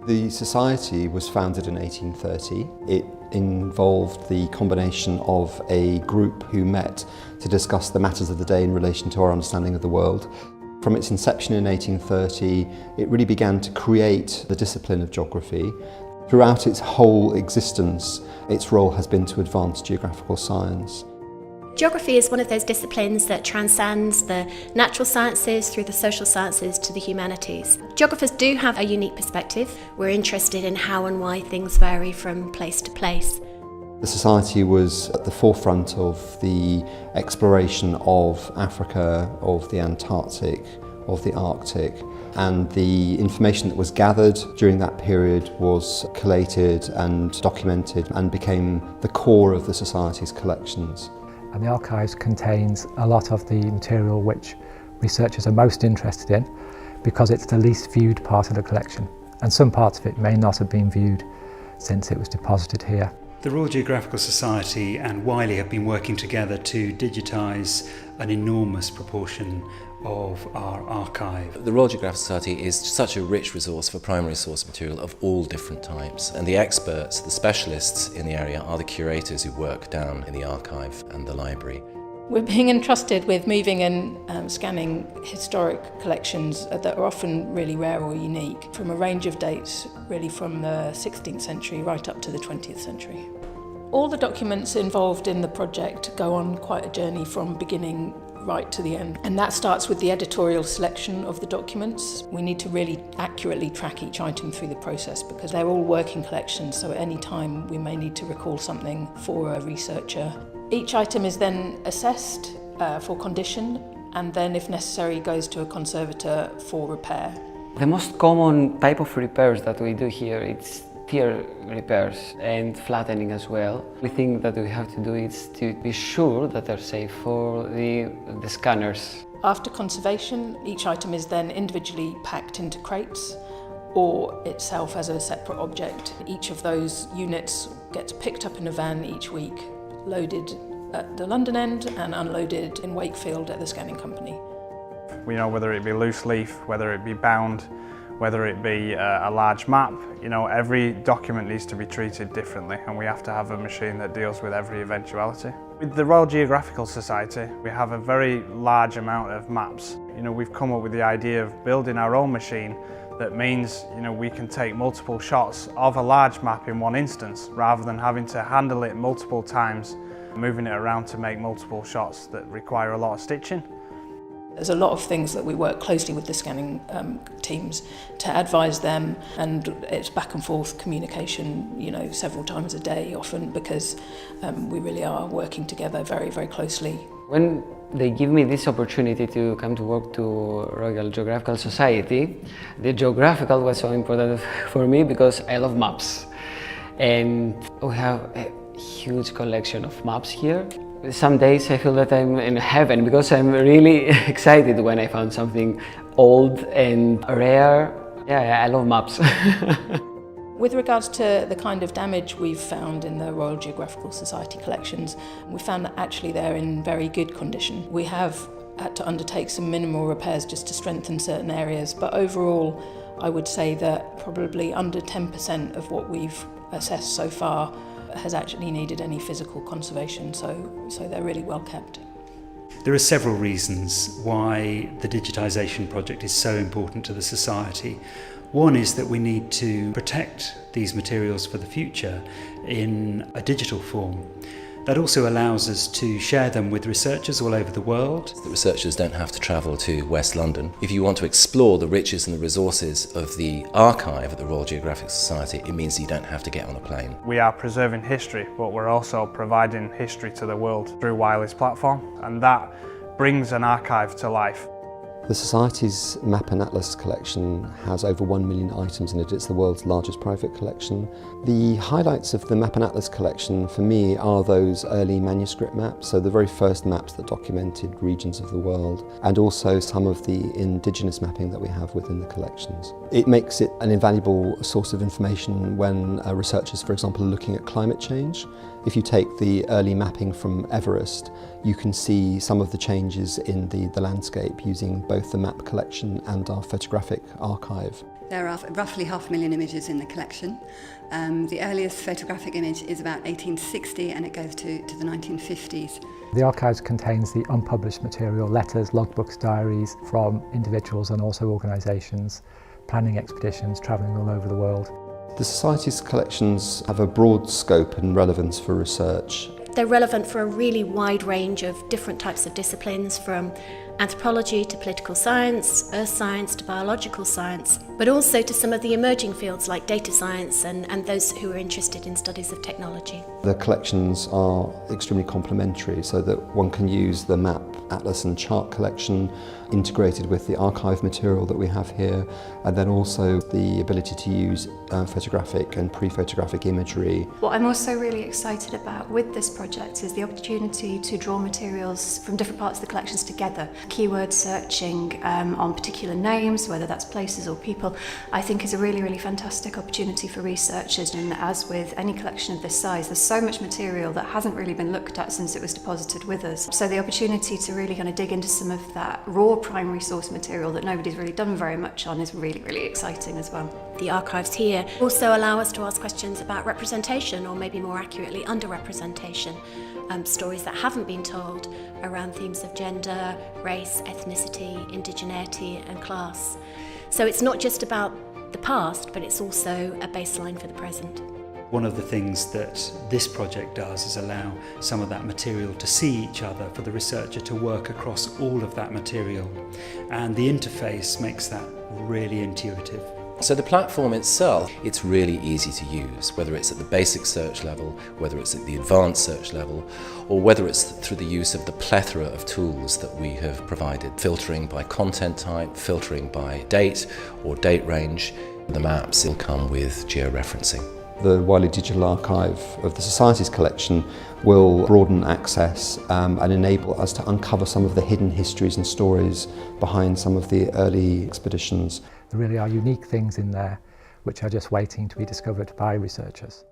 The Society was founded in 1830. It involved the combination of a group who met to discuss the matters of the day in relation to our understanding of the world. From its inception in 1830, it really began to create the discipline of geography. Throughout its whole existence, its role has been to advance geographical science. Geography is one of those disciplines that transcends the natural sciences through the social sciences to the humanities. Geographers do have a unique perspective. We're interested in how and why things vary from place to place. The Society was at the forefront of the exploration of Africa, of the Antarctic, of the Arctic, and the information that was gathered during that period was collated and documented and became the core of the Society's collections. And the archives contains a lot of the material which researchers are most interested in because it's the least viewed part of the collection, and some parts of it may not have been viewed since it was deposited here. The Royal Geographical Society and Wiley have been working together to digitise an enormous proportion of our archive. The Royal Geographical Society is such a rich resource for primary source material of all different types, and the experts, the specialists in the area are the curators who work down in the archive and the library. We're being entrusted with moving and scanning historic collections that are often really rare or unique, from a range of dates really from the 16th century right up to the 20th century. All the documents involved in the project go on quite a journey from beginning right to the end, and that starts with the editorial selection of the documents. We need to really accurately track each item through the process because they're all working collections, so at any time we may need to recall something for a researcher. Each item is then assessed for condition, and then if necessary goes to a conservator for repair. The most common type of repairs that we do here is tear repairs and flattening as well. The thing that we have to do is to be sure that they're safe for the scanners. After conservation, each item is then individually packed into crates or itself as a separate object. Each of those units gets picked up in a van each week, loaded at the London end and unloaded in Wakefield at the scanning company. We know whether it be loose leaf, whether it be bound, whether it be a large map, every document needs to be treated differently, and we have to have a machine that deals with every eventuality. With the Royal Geographical Society, we have a very large amount of maps. We've come up with the idea of building our own machine that means, we can take multiple shots of a large map in one instance, rather than having to handle it multiple times, moving it around to make multiple shots that require a lot of stitching. There's a lot of things that we work closely with the scanning teams to advise them, and it's back and forth communication, several times a day often, because we really are working together very, very closely. When they give me this opportunity to come to work to Royal Geographical Society, the geographical was so important for me because I love maps. And we have a huge collection of maps here. Some days I feel that I'm in heaven because I'm really excited when I found something old and rare. Yeah, I love maps. With regards to the kind of damage we've found in the Royal Geographical Society collections, we found that actually they're in very good condition. We have had to undertake some minimal repairs just to strengthen certain areas, but overall I would say that probably under 10% of what we've assessed so far has actually needed any physical conservation, so they're really well kept. There are several reasons why the digitisation project is so important to the Society. One is that we need to protect these materials for the future in a digital form. That also allows us to share them with researchers all over the world. The researchers don't have to travel to West London. If you want to explore the riches and the resources of the archive at the Royal Geographical Society, it means you don't have to get on a plane. We are preserving history, but we're also providing history to the world through Wiley's platform, and that brings an archive to life. The Society's Map and Atlas collection has over 1 million items in it. It's the world's largest private collection. The highlights of the Map and Atlas collection for me are those early manuscript maps, so the very first maps that documented regions of the world, and also some of the indigenous mapping that we have within the collections. It makes it an invaluable source of information when researchers, for example, are looking at climate change. If you take the early mapping from Everest, you can see some of the changes in the landscape using both the map collection and our photographic archive. There are roughly 500,000 images in the collection. The earliest photographic image is about 1860 and it goes to the 1950s. The archives contains the unpublished material, letters, logbooks, diaries from individuals and also organisations, planning expeditions, travelling all over the world. The Society's collections have a broad scope and relevance for research. They're relevant for a really wide range of different types of disciplines, from anthropology to political science, earth science to biological science, but also to some of the emerging fields like data science and those who are interested in studies of technology. The collections are extremely complementary, so that one can use the map, atlas and chart collection integrated with the archive material that we have here, and then also the ability to use photographic and pre-photographic imagery. What I'm also really excited about with this project is the opportunity to draw materials from different parts of the collections together. Keyword searching on particular names, whether that's places or people, I think is a really, really fantastic opportunity for researchers. And as with any collection of this size, there's so much material that hasn't really been looked at since it was deposited with us. So the opportunity to really kind of dig into some of that raw primary source material that nobody's really done very much on is really, really exciting as well. The archives here also allow us to ask questions about representation, or maybe more accurately, underrepresentation. Stories that haven't been told around themes of gender, race, ethnicity, indigeneity and class. So it's not just about the past, but it's also a baseline for the present. One of the things that this project does is allow some of that material to see each other, for the researcher to work across all of that material, and the interface makes that really intuitive. So the platform itself, it's really easy to use, whether it's at the basic search level, whether it's at the advanced search level, or whether it's through the use of the plethora of tools that we have provided, filtering by content type, filtering by date or date range. The maps will come with georeferencing. The Wiley Digital Archive of the Society's collection will broaden access and enable us to uncover some of the hidden histories and stories behind some of the early expeditions. There really are unique things in there which are just waiting to be discovered by researchers.